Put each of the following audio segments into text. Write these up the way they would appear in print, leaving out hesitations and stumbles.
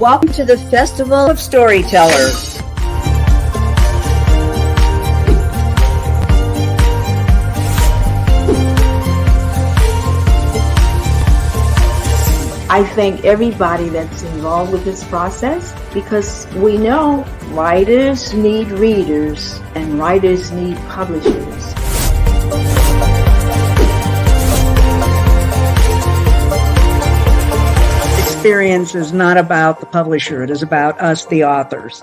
Welcome to the Festival of Storytellers. I thank everybody that's involved with this process because we know writers need readers and writers need publishers. Experience is not about the publisher, it is about us, the authors.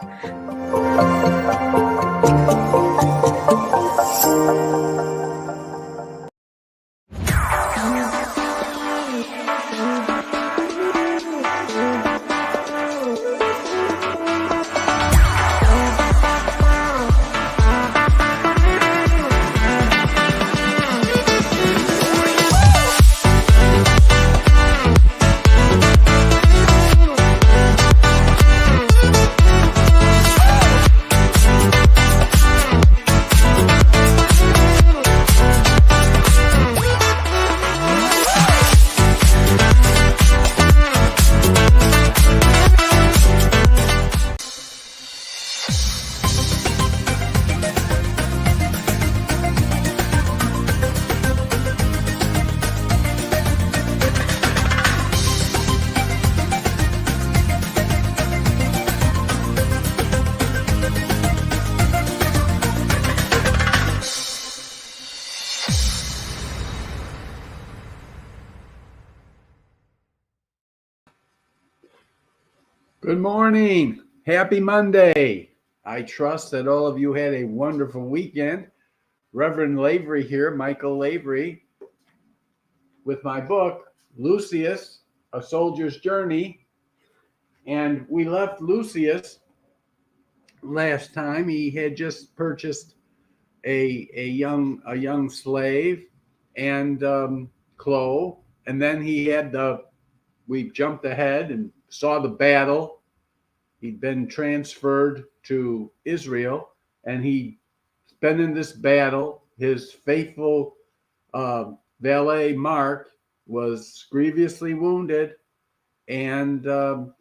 Good morning. Happy Monday. I trust that all of you had a wonderful weekend. Reverend Lavery here, Michael Lavery, with my book, Lucius, A Soldier's Journey. And we left Lucius last time. He had just purchased a young slave and Chloe. And then we jumped ahead and saw the battle. He'd been transferred to Israel, and he'd been in this battle. His faithful valet, Mark, was grievously wounded, and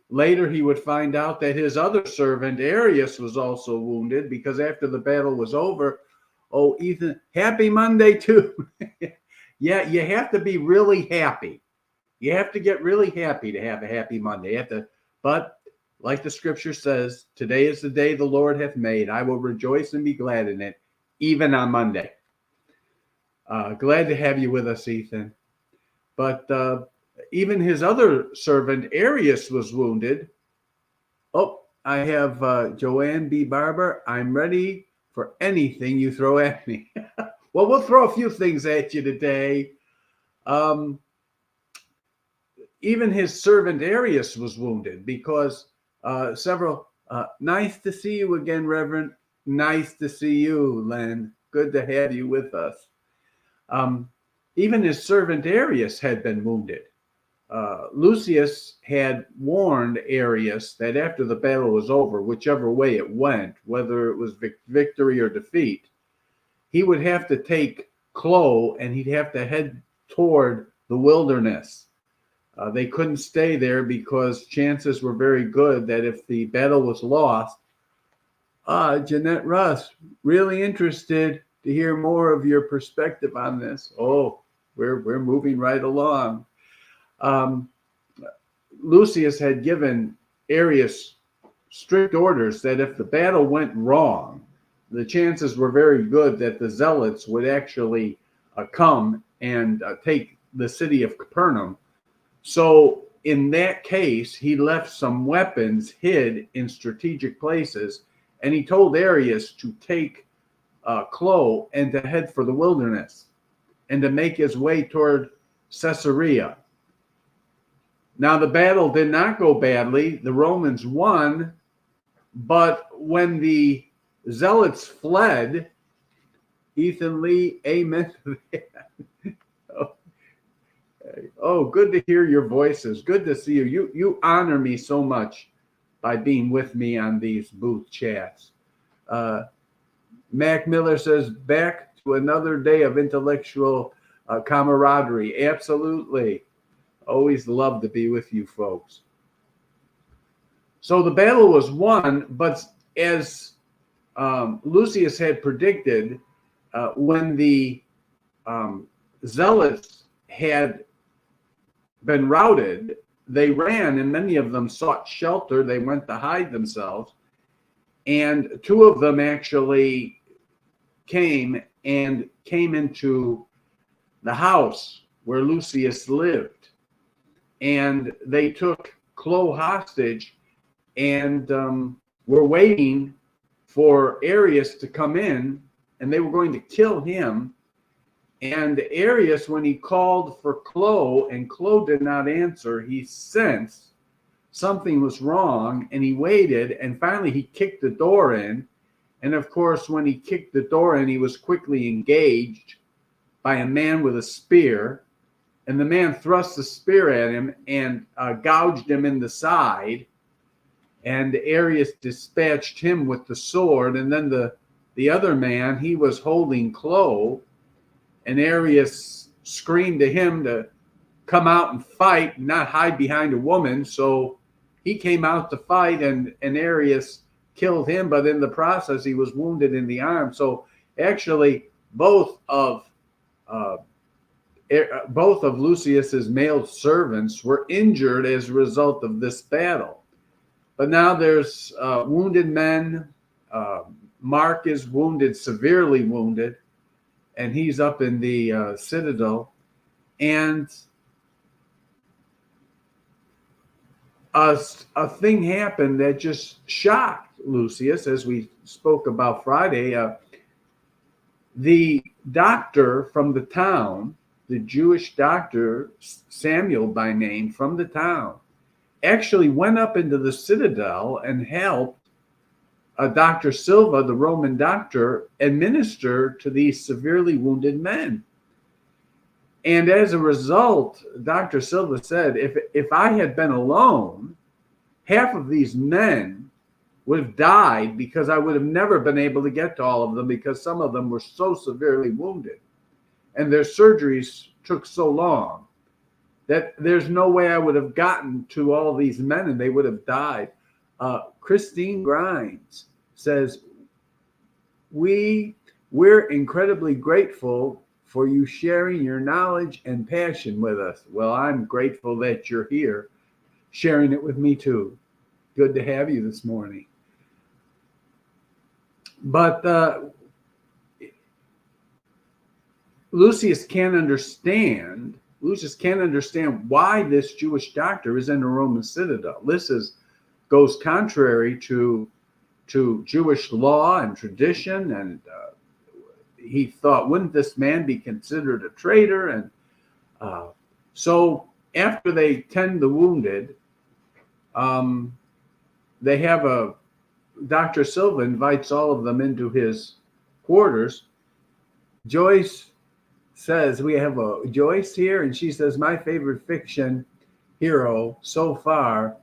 later he would find out that his other servant, Arius, was also wounded, because after the battle was over, oh, Ethan, happy Monday too. Yeah, you have to be really happy. You have to get really happy to have a happy Monday. But like the scripture says, today is the day the Lord hath made. I will rejoice and be glad in it, even on Monday. Glad to have you with us, Ethan. But even his other servant, Arius, was wounded. Oh, I have Joanne B. Barber. I'm ready for anything you throw at me. Well, we'll throw a few things at you today. Even his servant Arius was wounded because nice to see you again, Reverend. Nice to see you, Len. Good to have you with us. Even his servant Arius had been wounded. Lucius had warned Arius that after the battle was over, whichever way it went, whether it was victory or defeat, he would have to take Chloe and he'd have to head toward the wilderness. They couldn't stay there because chances were very good that if the battle was lost, Jeanette Russ, really interested to hear more of your perspective on this. Oh, we're moving right along. Lucius had given Arius strict orders that if the battle went wrong, the chances were very good that the zealots would actually come and take the city of Capernaum. So in that case, he left some weapons hid in strategic places, and he told Arius to take Chloe and to head for the wilderness and to make his way toward Caesarea. Now, the battle did not go badly. The Romans won, but when the zealots fled, Ethan Lee, amen to that. Oh, good to hear your voices. Good to see you. You honor me so much by being with me on these booth chats. Mac Miller says, back to another day of intellectual camaraderie. Absolutely. Always love to be with you folks. So the battle was won, but as Lucius had predicted, when the zealots had been routed, they ran, and many of them sought shelter. They went to hide themselves, and two of them actually came into the house where Lucius lived, and they took Chloe hostage and were waiting for Arius to come in, and they were going to kill him. And Arius, when he called for Chloe and Chloe did not answer, he sensed something was wrong, and he waited, and finally he kicked the door in. And of course, when he kicked the door in, he was quickly engaged by a man with a spear, and the man thrust the spear at him and gouged him in the side. And Arius dispatched him with the sword. And then the other man, he was holding Chloe, and Arius screamed to him to come out and fight, not hide behind a woman. So he came out to fight, and Arius killed him, but in the process, he was wounded in the arm. So actually, both of Lucius's male servants were injured as a result of this battle. But now there's wounded men. Mark is wounded, severely wounded, and he's up in the citadel. And a thing happened that just shocked Lucius, as we spoke about Friday. The doctor from the town, the Jewish doctor, Samuel by name, from the town, actually went up into the citadel and helped Dr. Silva, the Roman doctor, administer to these severely wounded men. And as a result, Dr. Silva said, if I had been alone, half of these men would have died, because I would have never been able to get to all of them, because some of them were so severely wounded and their surgeries took so long that there's no way I would have gotten to all these men, and they would have died. Christine Grimes says, we're incredibly grateful for you sharing your knowledge and passion with us. Well, I'm grateful that you're here sharing it with me too. Good to have you this morning. But Lucius can't understand why this Jewish doctor is in the Roman citadel. This goes contrary to Jewish law and tradition, and he thought, wouldn't this man be considered a traitor? And so after they tend the wounded, they have Dr. Silva invites all of them into his quarters. Joyce says, we have a Joyce here, and she says, my favorite fiction hero so far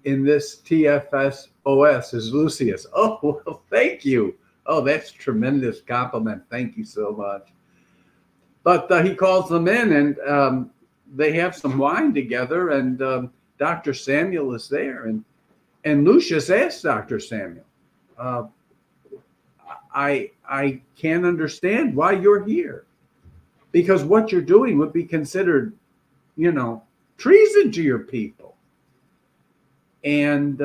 in this TFSOS is Lucius. Oh, well, thank you. Oh, that's a tremendous compliment. Thank you so much. But he calls them in, and they have some wine together, and Dr. Samuel is there. And Lucius asked Dr. Samuel, I can't understand why you're here, because what you're doing would be considered, treason to your people. And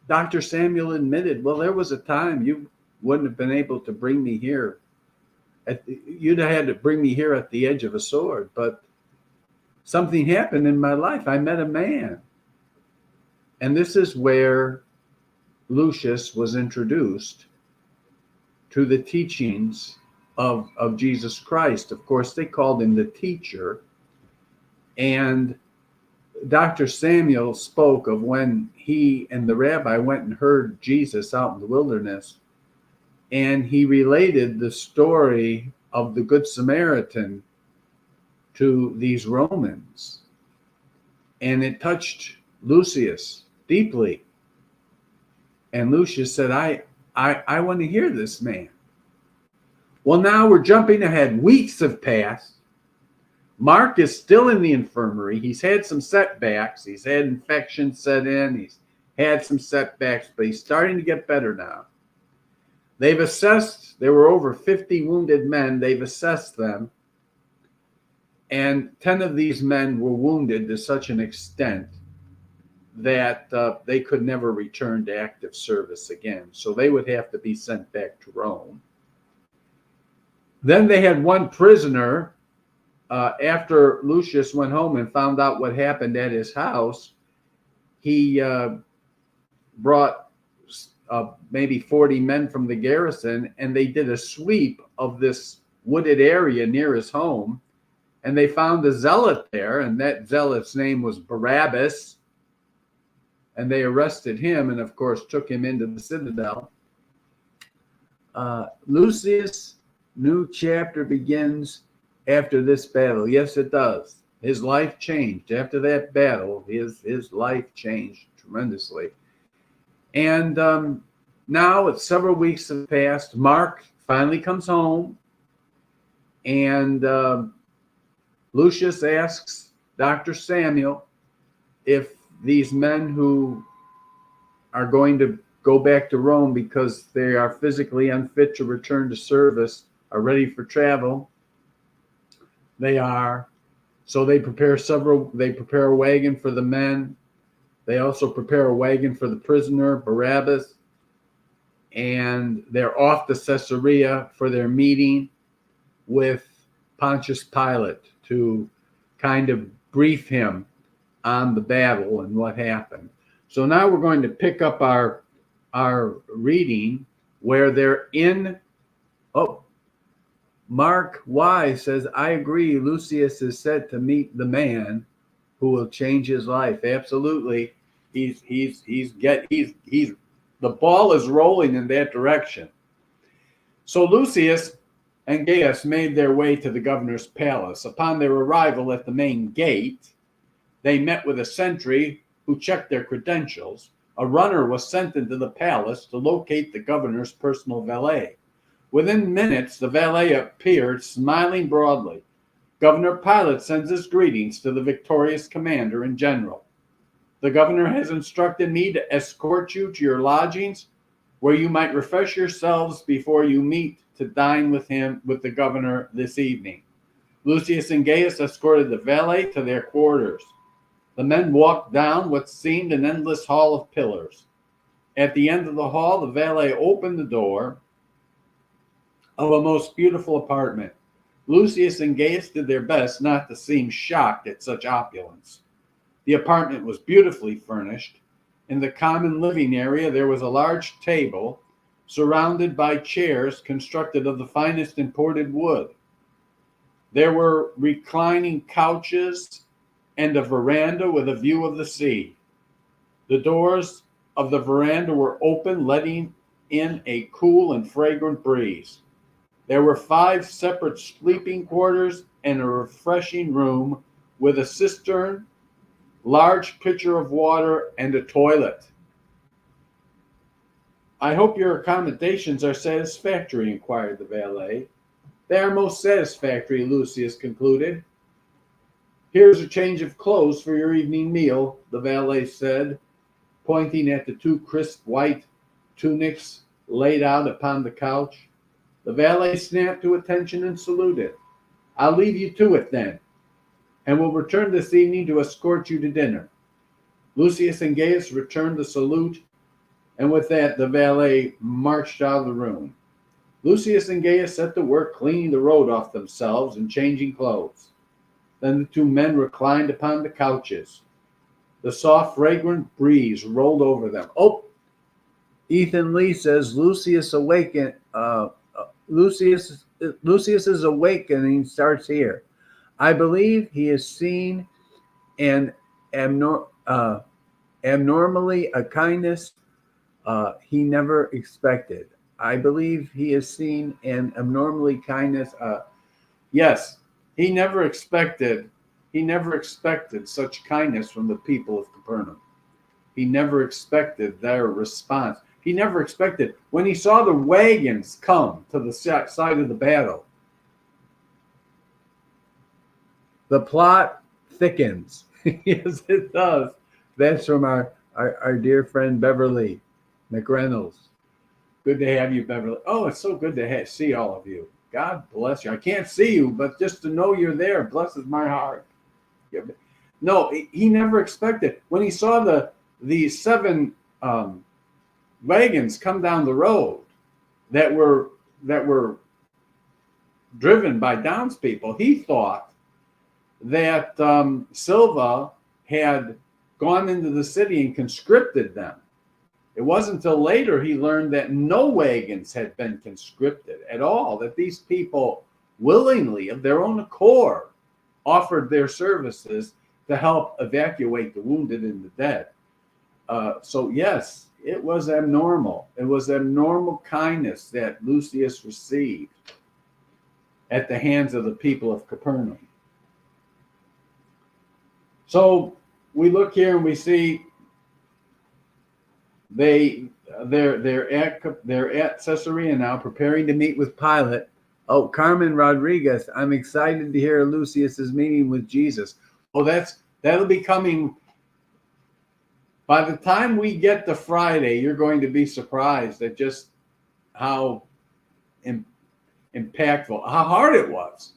Dr. Samuel admitted, well, there was a time you wouldn't have been able to bring me here. You'd have had to bring me here at the edge of a sword, but something happened in my life. I met a man. And this is where Lucius was introduced to the teachings of Jesus Christ. Of course, they called him the teacher. And Dr. Samuel spoke of when he and the rabbi went and heard Jesus out in the wilderness. And he related the story of the Good Samaritan to these Romans. And it touched Lucius deeply. And Lucius said, I want to hear this man. Well, now we're jumping ahead. Weeks have passed. Mark is still in the infirmary. He's had some setbacks. He's had infections set in. He's had some setbacks, but he's starting to get better now. They've assessed, there were over 50 wounded men. They've assessed them. And 10 of these men were wounded to such an extent that they could never return to active service again. So they would have to be sent back to Rome. Then they had one prisoner. After Lucius went home and found out what happened at his house, he brought maybe 40 men from the garrison, and they did a sweep of this wooded area near his home, and they found a zealot there, and that zealot's name was Barabbas, and they arrested him and, of course, took him into the citadel. Lucius' new chapter begins after this battle. Yes, it does. His life changed. After that battle, his life changed tremendously. And now, it's several weeks have passed. Mark finally comes home, and Lucius asks Dr. Samuel if these men who are going to go back to Rome because they are physically unfit to return to service are ready for travel. They are. So they prepare a wagon for the men. They also prepare a wagon for the prisoner, Barabbas. And they're off to Caesarea for their meeting with Pontius Pilate to kind of brief him on the battle and what happened. So now we're going to pick up our reading where they're in. Mark Y says, I agree. Lucius is set to meet the man who will change his life. Absolutely. The ball is rolling in that direction. So Lucius and Gaius made their way to the governor's palace. Upon their arrival at the main gate, they met with a sentry who checked their credentials. A runner was sent into the palace to locate the governor's personal valet. Within minutes, the valet appeared, smiling broadly. Governor Pilate sends his greetings to the victorious commander and general. The governor has instructed me to escort you to your lodgings, where you might refresh yourselves before you meet to dine with the governor this evening. Lucius and Gaius escorted the valet to their quarters. The men walked down what seemed an endless hall of pillars. At the end of the hall, the valet opened the door of a most beautiful apartment. Lucius and Gaius did their best not to seem shocked at such opulence. The apartment was beautifully furnished. In the common living area, there was a large table surrounded by chairs constructed of the finest imported wood. There were reclining couches and a veranda with a view of the sea. The doors of the veranda were open, letting in a cool and fragrant breeze. There were 5 separate sleeping quarters and a refreshing room with a cistern, large pitcher of water, and a toilet. I hope your accommodations are satisfactory, inquired the valet. They are most satisfactory, Lucius concluded. Here's a change of clothes for your evening meal, the valet said, pointing at the 2 crisp white tunics laid out upon the couch. The valet snapped to attention and saluted. I'll leave you to it then, and will return this evening to escort you to dinner. Lucius and Gaius returned the salute, and with that the valet marched out of the room. Lucius and Gaius set to work cleaning the road off themselves and changing clothes. Then the 2 men reclined upon the couches. The soft, fragrant breeze rolled over them. Ethan Lee says Lucius's awakening starts here. I believe he has seen an abnormally a kindness he never expected. I believe he has seen an abnormally kindness. Yes, he never expected such kindness from the people of Capernaum. He never expected their response. He never expected, when he saw the wagons come to the side of the battle, The plot thickens. Yes, it does. That's from our dear friend Beverly McReynolds. Good to have you, Beverly. Oh, it's so good to see all of you. God bless you. I can't see you, but just to know you're there blesses my heart. No, he never expected. When he saw the seven wagons come down the road that were driven by townspeople, he thought that Silva had gone into the city and conscripted them. It wasn't until later he learned that no wagons had been conscripted at all, that these people willingly, of their own accord, offered their services to help evacuate the wounded and the dead. So yes, it was abnormal. It was abnormal kindness that Lucius received at the hands of the people of Capernaum. So we look here and we see they're at Caesarea now, preparing to meet with Pilate. Oh, Carmen Rodriguez, I'm excited to hear Lucius's meeting with Jesus. Oh, that'll be coming. By the time we get to Friday, you're going to be surprised at just how impactful, how hard it was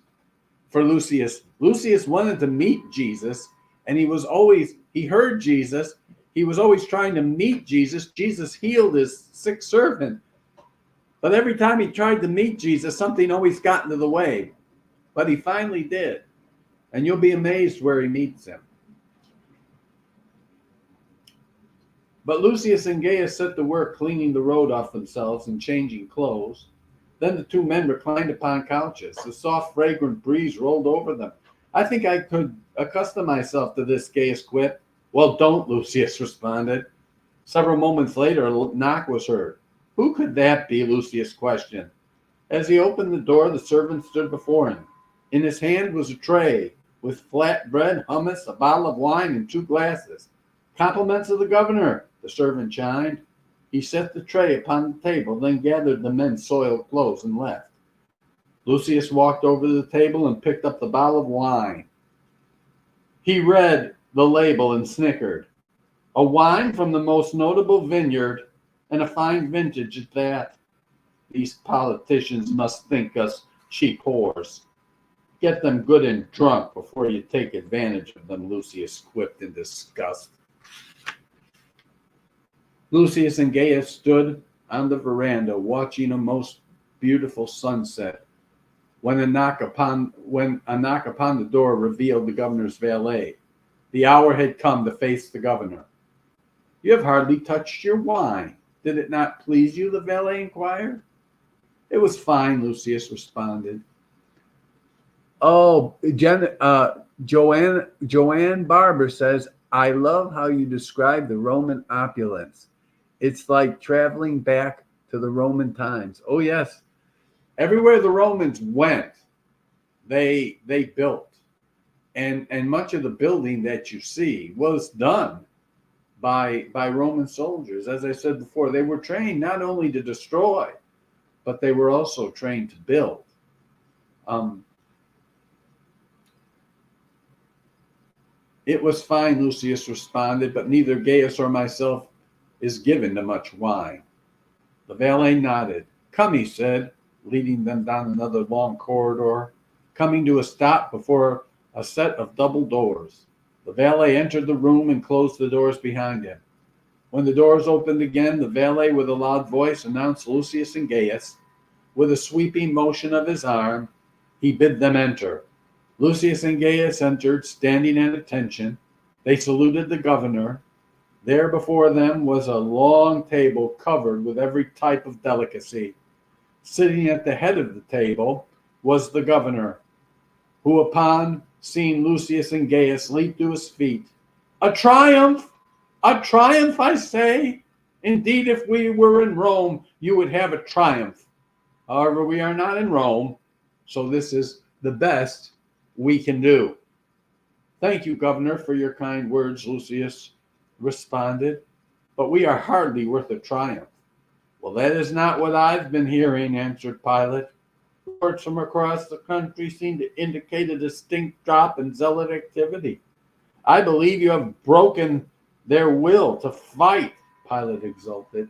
for Lucius. Lucius wanted to meet Jesus, and he heard Jesus. He was always trying to meet Jesus. Jesus healed his sick servant. But every time he tried to meet Jesus, something always got into the way. But he finally did. And you'll be amazed where he meets him. But Lucius and Gaius set to work cleaning the road off themselves and changing clothes. Then the two men reclined upon couches. The soft, fragrant breeze rolled over them. I think I could accustom myself to this, Gaius quipped. Well, don't, Lucius responded. Several moments later, a knock was heard. Who could that be? Lucius questioned. As he opened the door, the servant stood before him. In his hand was a tray with flat bread, hummus, a bottle of wine, and 2 glasses. Compliments of the governor, the servant chimed. He set the tray upon the table, then gathered the men's soiled clothes and left. Lucius walked over to the table and picked up the bottle of wine. He read the label and snickered. A wine from the most notable vineyard, and a fine vintage at that. These politicians must think us cheap whores. Get them good and drunk before you take advantage of them, Lucius quipped in disgust. Lucius and Gaius stood on the veranda watching a most beautiful sunset when a knock upon the door revealed the governor's valet. The hour had come to face the governor. You have hardly touched your wine. Did it not please you? The valet inquired. It was fine, Lucius responded. Oh, Joanne Barber says, I love how you describe the Roman opulence. It's like traveling back to the Roman times. Oh, yes. Everywhere the Romans went, they built. And much of the building that you see was done by Roman soldiers. As I said before, they were trained not only to destroy, but they were also trained to build. It was fine, Lucius responded, but neither Gaius or myself is given to much wine. The valet nodded. Come, he said, leading them down another long corridor, coming to a stop before a set of double doors. The valet entered the room and closed the doors behind him. When the doors opened again, the valet with a loud voice announced Lucius and Gaius. With a sweeping motion of his arm, he bid them enter. Lucius and Gaius entered, standing at attention. They saluted the governor. There before them was a long table covered with every type of delicacy. Sitting at the head of the table was the governor, who upon seeing Lucius and Gaius leaped to his feet. A triumph, I say. Indeed, if we were in Rome, you would have a triumph. However, we are not in Rome, so this is the best we can do. Thank you, Governor, for your kind words, Lucius responded, but we are hardly worth a triumph. Well, that is not what I've been hearing, answered Pilate. reports from across the country seem to indicate a distinct drop in zealot activity. I believe you have broken their will to fight, Pilate exulted.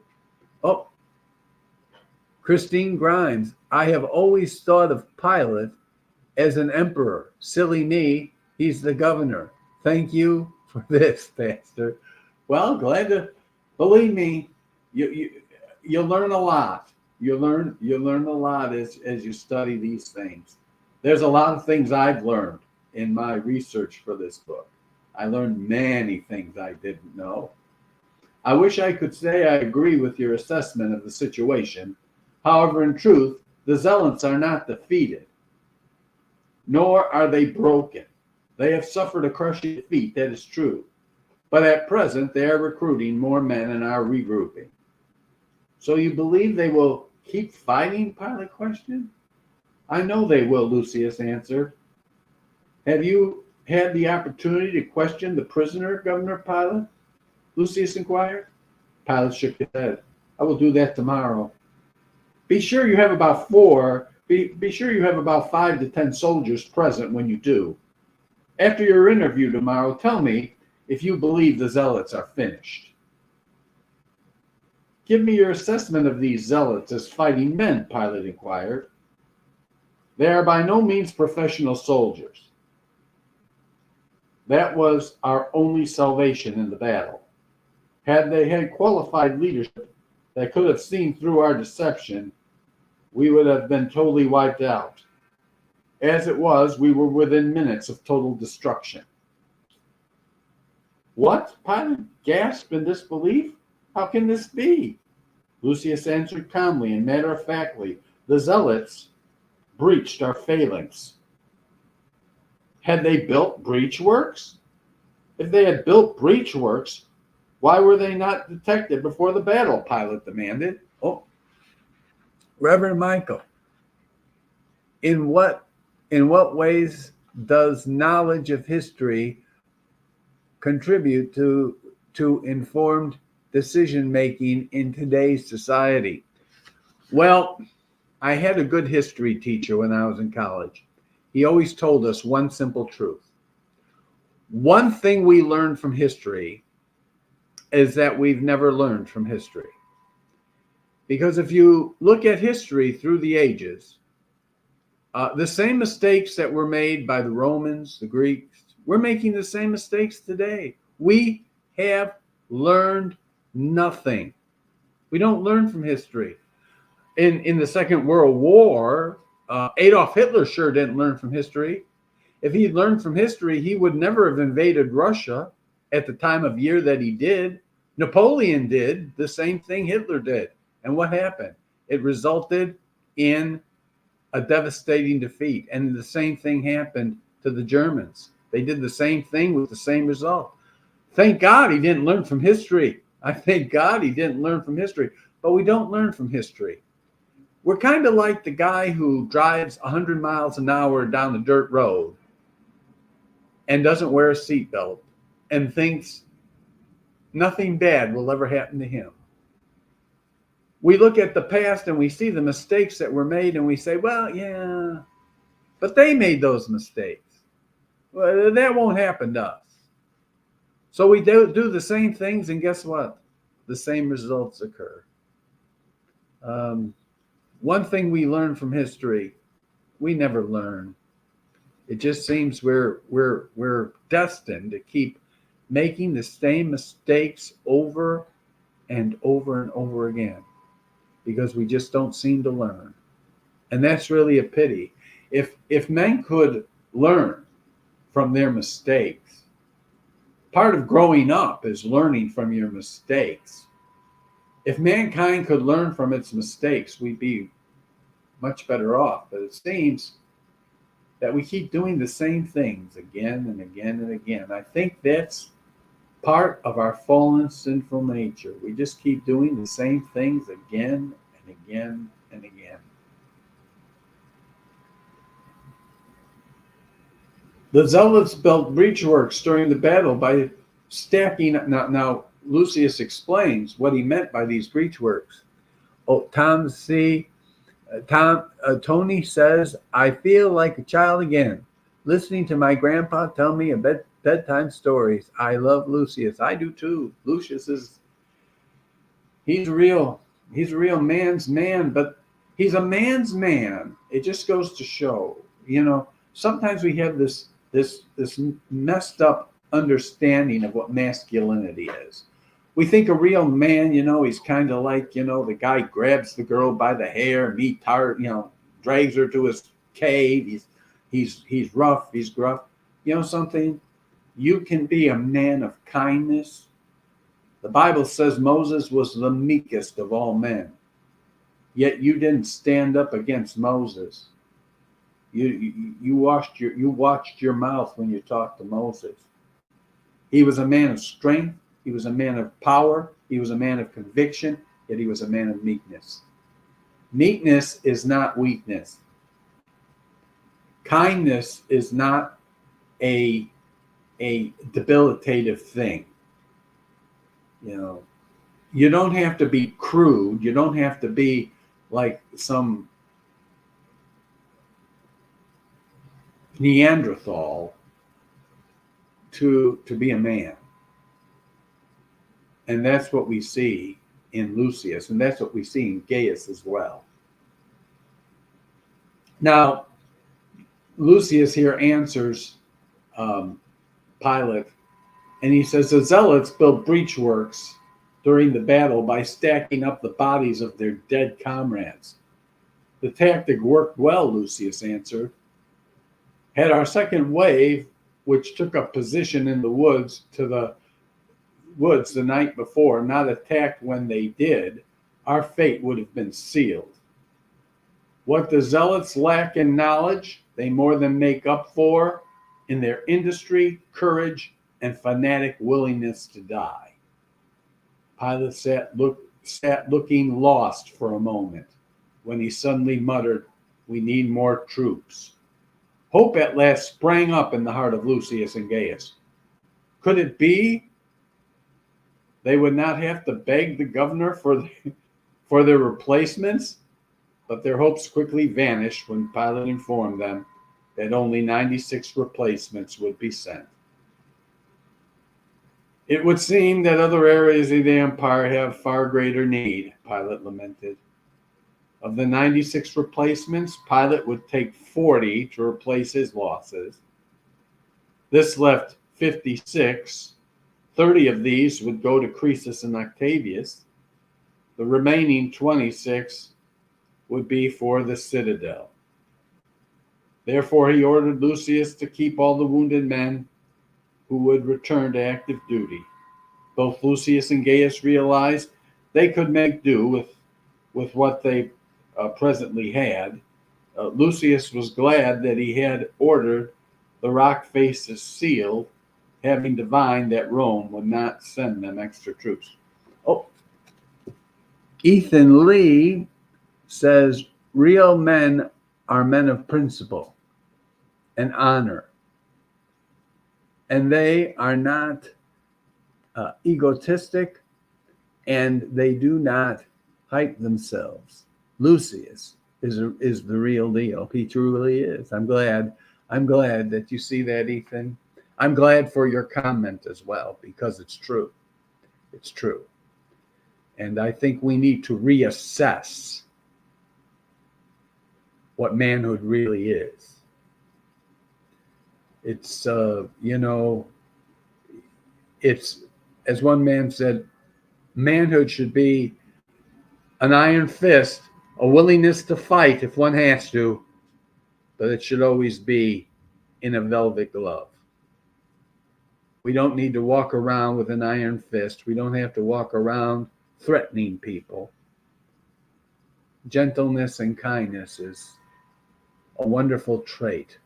Oh, Christine Grimes, I have always thought of Pilate as an emperor. Silly me, he's the governor. Thank you for this, Pastor. Well, glad to, believe me, you learn a lot. You learn a lot as you study these things. There's a lot of things I've learned in my research for this book. I learned many things I didn't know. I wish I could say I agree with your assessment of the situation. However, in truth, the zealots are not defeated, nor are they broken. They have suffered a crushing defeat, that is true. But at present, they are recruiting more men and are regrouping. So you believe they will keep fighting? Pilate questioned. I know they will, Lucius answered. Have you had the opportunity to question the prisoner, Governor Pilate? Lucius inquired. Pilate shook his head. I will do that tomorrow. Be sure you have about 5 to 10 soldiers present when you do. After your interview tomorrow, tell me if you believe the zealots are finished. Give me your assessment of these zealots as fighting men, Pilate inquired. They are by no means professional soldiers. That was our only salvation in the battle. Had they had qualified leadership that could have seen through our deception, we would have been totally wiped out. As it was, we were within minutes of total destruction. What? Pilate gasped in disbelief. How can this be? Lucius answered calmly and matter-of-factly. The zealots breached our phalanx. Had they built breachworks? If they had built breachworks, why were they not detected before the battle? Pilate demanded. Oh, Reverend Michael, in what ways does knowledge of history contribute to informed decision-making in today's society? Well, I had a good history teacher when I was in college. He always told us one simple truth. One thing we learned from history is that we've never learned from history. Because if you look at history through the ages, the same mistakes that were made by the Romans, the Greeks, we're making the same mistakes today. We have learned nothing. We don't learn from history. In the Second World War, Adolf Hitler sure didn't learn from history. If he'd learned from history, he would never have invaded Russia at the time of year that he did. Napoleon did the same thing Hitler did. And what happened? It resulted in a devastating defeat. And the same thing happened to the Germans. They did the same thing with the same result. Thank God he didn't learn from history. I thank God he didn't learn from history. But we don't learn from history. We're kind of like the guy who drives 100 miles an hour down the dirt road and doesn't wear a seatbelt and thinks nothing bad will ever happen to him. We look at the past and we see the mistakes that were made and we say, well, yeah, but they made those mistakes. Well, that won't happen to us. So we do the same things, and guess what? The same results occur. One thing we learn from history, we never learn. It just seems we're destined to keep making the same mistakes over and over and over again because we just don't seem to learn. And that's really a pity. If men could learn from their mistakes, part of growing up is learning from your mistakes. If mankind could learn from its mistakes, we'd be much better off. But it seems that we keep doing the same things again and again and again. I think that's part of our fallen sinful nature. We just keep doing the same things again and again and again. The zealots built breachworks during the battle by stacking. Now Lucius explains what he meant by these breachworks. Oh, Tom C. Tony says, I feel like a child again, listening to my grandpa tell me bedtime stories. I love Lucius. I do too. Lucius is, he's real. He's a real man's man, but he's a man's man. It just goes to show, sometimes we have this messed up understanding of what masculinity is. We think a real man, he's kind of like, the guy grabs the girl by the hair and drags her to his cave. He's rough, he's gruff. You know something? You can be a man of kindness. The Bible says Moses was the meekest of all men. Yet you didn't stand up against Moses. You watched your mouth when you talked to Moses. He was a man of strength. He was a man of power. He was a man of conviction. Yet he was a man of meekness. Meekness is not weakness. Kindness is not a debilitative thing. You don't have to be crude. You don't have to be like some Neanderthal to be a man. And that's what we see in Lucius, and that's what we see in Gaius as well. Now, Lucius here answers Pilate, and he says, the zealots built breachworks during the battle by stacking up the bodies of their dead comrades. The tactic worked well, Lucius answered. Had our second wave, which took up position in the woods the night before, not attacked when they did, our fate would have been sealed. What the zealots lack in knowledge, they more than make up for in their industry, courage, and fanatic willingness to die. Pilate sat looking lost for a moment when he suddenly muttered, we need more troops. Hope at last sprang up in the heart of Lucius and Gaius. Could it be they would not have to beg the governor for their replacements? But their hopes quickly vanished when Pilate informed them that only 96 replacements would be sent. It would seem that other areas of the empire have far greater need, Pilate lamented. Of the 96 replacements, Pilate would take 40 to replace his losses. This left 56. 30 of these would go to Croesus and Octavius. The remaining 26 would be for the citadel. Therefore, he ordered Lucius to keep all the wounded men who would return to active duty. Both Lucius and Gaius realized they could make do with what they presently had. Lucius was glad that he had ordered the rock faces sealed, having divined that Rome would not send them extra troops. Oh, Ethan Lee says, real men are men of principle and honor, and they are not egotistic, and they do not hype themselves. Lucius is the real deal. He truly is. I'm glad that you see that, Ethan. I'm glad for your comment as well, because it's true. It's true. And I think we need to reassess what manhood really is. It's, it's, as one man said, manhood should be an iron fist, a willingness to fight if one has to, but it should always be in a velvet glove. We don't need to walk around with an iron fist. We don't have to walk around threatening people. Gentleness and kindness is a wonderful trait.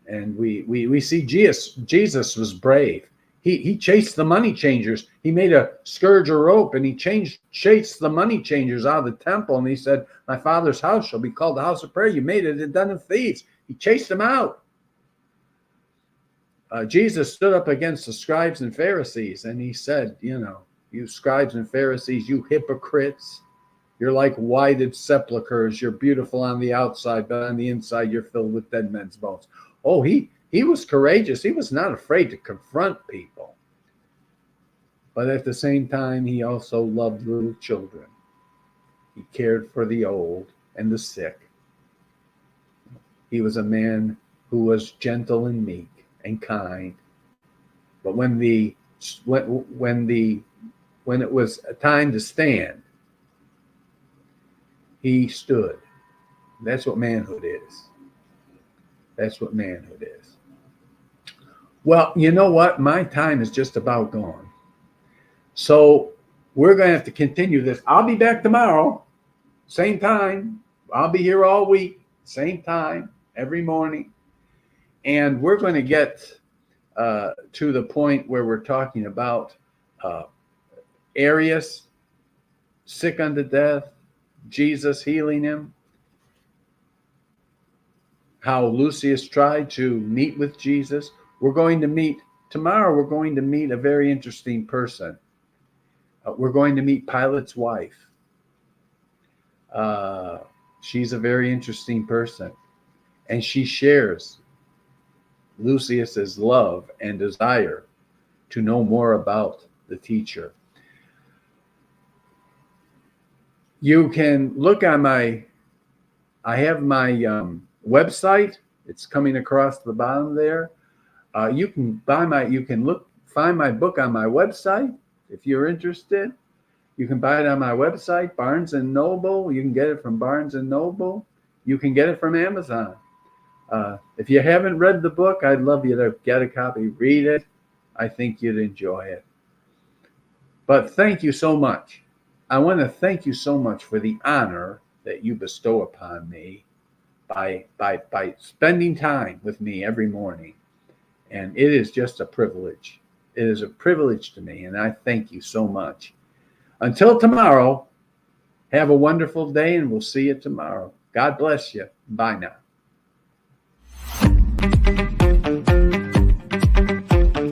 And we see Jesus was brave. He chased the money changers. He made a scourge of rope, and he chased the money changers out of the temple. And he said, my Father's house shall be called the house of prayer. You made it a den of thieves. He chased them out. Jesus stood up against the scribes and Pharisees, and he said, you scribes and Pharisees, you hypocrites, You're like whited sepulchres. You're beautiful on the outside, but on the inside, you're filled with dead men's bones. Oh, he was courageous. He was not afraid to confront people. But at the same time, he also loved little children. He cared for the old and the sick. He was a man who was gentle and meek and kind. But when it was a time to stand, he stood. That's what manhood is. That's what manhood is. Well, you know what? My time is just about gone. So we're going to have to continue this. I'll be back tomorrow, same time. I'll be here all week, same time, every morning. And we're going to get to the point where we're talking about Arius, sick unto death, Jesus healing him, how Lucius tried to meet with Jesus. We're going to meet tomorrow. We're going to meet a very interesting person. We're going to meet Pilate's wife. She's a very interesting person, and she shares Lucius's love and desire to know more about the teacher. You can look on I have my website. It's coming across the bottom there. You can find my book on my website if you're interested. You can buy it on my website, Barnes & Noble. You can get it from Barnes & Noble. You can get it from Amazon. If you haven't read the book, I'd love you to get a copy, read it. I think you'd enjoy it. But thank you so much. I want to thank you so much for the honor that you bestow upon me by spending time with me every morning. And it is just a privilege. It is a privilege to me, and I thank you so much. Until tomorrow, have a wonderful day, and we'll see you tomorrow. God bless you. Bye now.